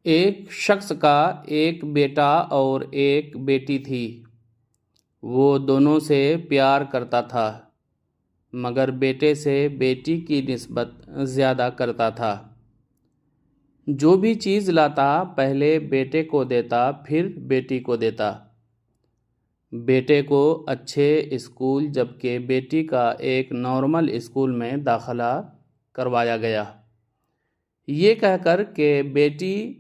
ایک شخص کا ایک بیٹا اور ایک بیٹی تھی۔ وہ دونوں سے پیار کرتا تھا، مگر بیٹے سے بیٹی کی نسبت زیادہ کرتا تھا۔ جو بھی چیز لاتا پہلے بیٹے کو دیتا، پھر بیٹی کو دیتا۔ بیٹے کو اچھے اسکول جبکہ بیٹی کا ایک نارمل اسکول میں داخلہ کروایا گیا، یہ کہہ کر کہ بیٹی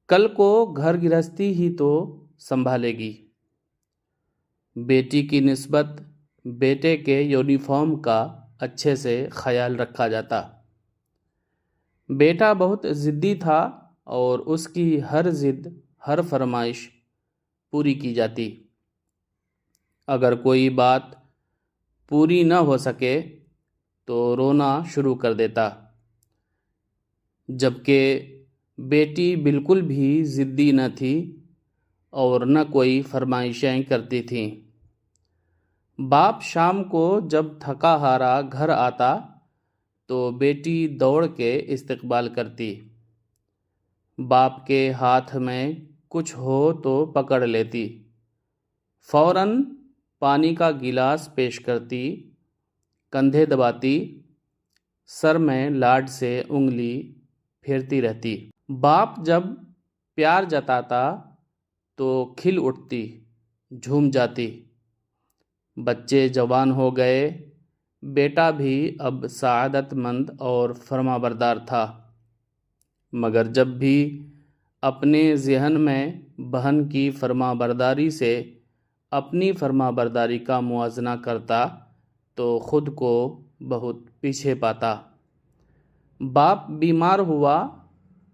کل کو گھر گرہستی ہی تو سنبھالے گی۔ بیٹی کی نسبت بیٹے کے یونیفارم کا اچھے سے خیال رکھا جاتا۔ بیٹا بہت ضدی تھا اور اس کی ہر ضد، ہر فرمائش پوری کی جاتی۔ اگر کوئی بات پوری نہ ہو سکے تو رونا شروع کر دیتا، جبکہ بیٹی بالکل بھی ضدی نہ تھی اور نہ کوئی فرمائشیں کرتی تھیں۔ باپ شام کو جب تھکا ہارا گھر آتا تو بیٹی دوڑ کے استقبال کرتی، باپ کے ہاتھ میں کچھ ہو تو پکڑ لیتی، فوراً پانی کا گلاس پیش کرتی، کندھے دباتی، سر میں لاڈ سے انگلی پھیرتی رہتی۔ باپ جب پیار جتاتا تو کھل اٹھتی، جھوم جاتی۔ بچے جوان ہو گئے، بیٹا بھی اب سعادت مند اور فرمانبردار تھا، مگر جب بھی اپنے ذہن میں بہن کی فرمانبرداری سے اپنی فرمانبرداری کا موازنہ کرتا تو خود کو بہت پیچھے پاتا۔ باپ بیمار ہوا،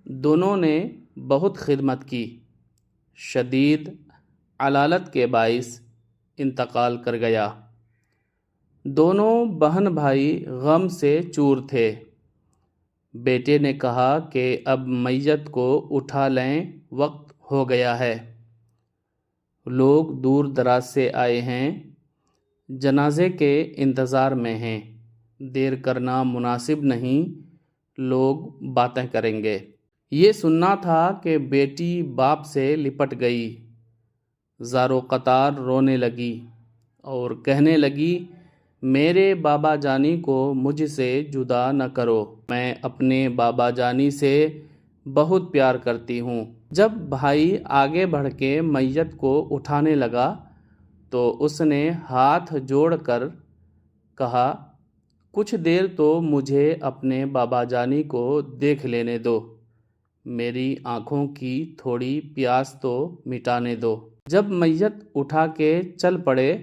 دونوں نے بہت خدمت کی، شدید علالت کے باعث انتقال کر گیا۔ دونوں بہن بھائی غم سے چور تھے۔ بیٹے نے کہا کہ اب میت کو اٹھا لیں، وقت ہو گیا ہے، لوگ دور دراز سے آئے ہیں، جنازے کے انتظار میں ہیں، دیر کرنا مناسب نہیں، لوگ باتیں کریں گے۔ یہ سننا تھا کہ بیٹی باپ سے لپٹ گئی، زارو قطار رونے لگی اور کہنے لگی، میرے بابا جانی کو مجھ سے جدا نہ کرو، میں اپنے بابا جانی سے بہت پیار کرتی ہوں۔ جب بھائی آگے بڑھ کے میت کو اٹھانے لگا تو اس نے ہاتھ جوڑ کر کہا، کچھ دیر تو مجھے اپنے بابا جانی کو دیکھ لینے دو، میری آنکھوں کی تھوڑی پیاس تو مٹانے دو۔ جب میت اٹھا کے چل پڑے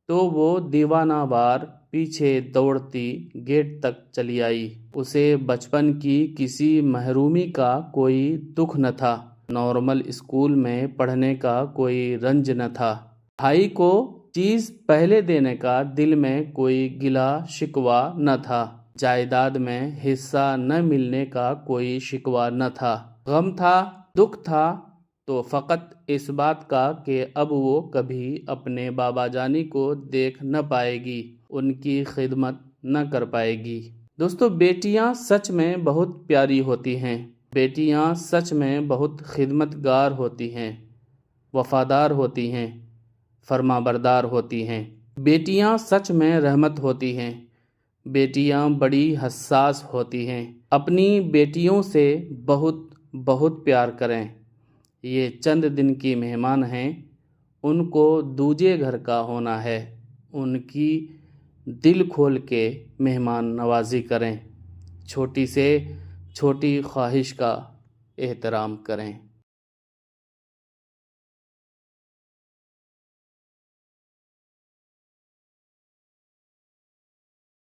تو وہ دیوانہ وار پیچھے دوڑتی گیٹ تک چلی آئی۔ اسے بچپن کی کسی محرومی کا کوئی دکھ نہ تھا، نارمل اسکول میں پڑھنے کا کوئی رنج نہ تھا، بھائی کو چیز پہلے دینے کا دل میں کوئی گلہ شکوہ نہ تھا، جائیداد میں حصہ نہ ملنے کا کوئی شکوہ نہ تھا۔ غم تھا، دکھ تھا تو فقط اس بات کا کہ اب وہ کبھی اپنے بابا جانی کو دیکھ نہ پائے گی، ان کی خدمت نہ کر پائے گی۔ دوستو، بیٹیاں سچ میں بہت پیاری ہوتی ہیں، بیٹیاں سچ میں بہت خدمتگار ہوتی ہیں، وفادار ہوتی ہیں، فرمانبردار ہوتی ہیں۔ بیٹیاں سچ میں رحمت ہوتی ہیں، بیٹیاں بڑی حساس ہوتی ہیں۔ اپنی بیٹیوں سے بہت بہت پیار کریں، یہ چند دن کی مہمان ہیں، ان کو دوجے گھر کا ہونا ہے، ان کی دل کھول کے مہمان نوازی کریں، چھوٹی سے چھوٹی خواہش کا احترام کریں۔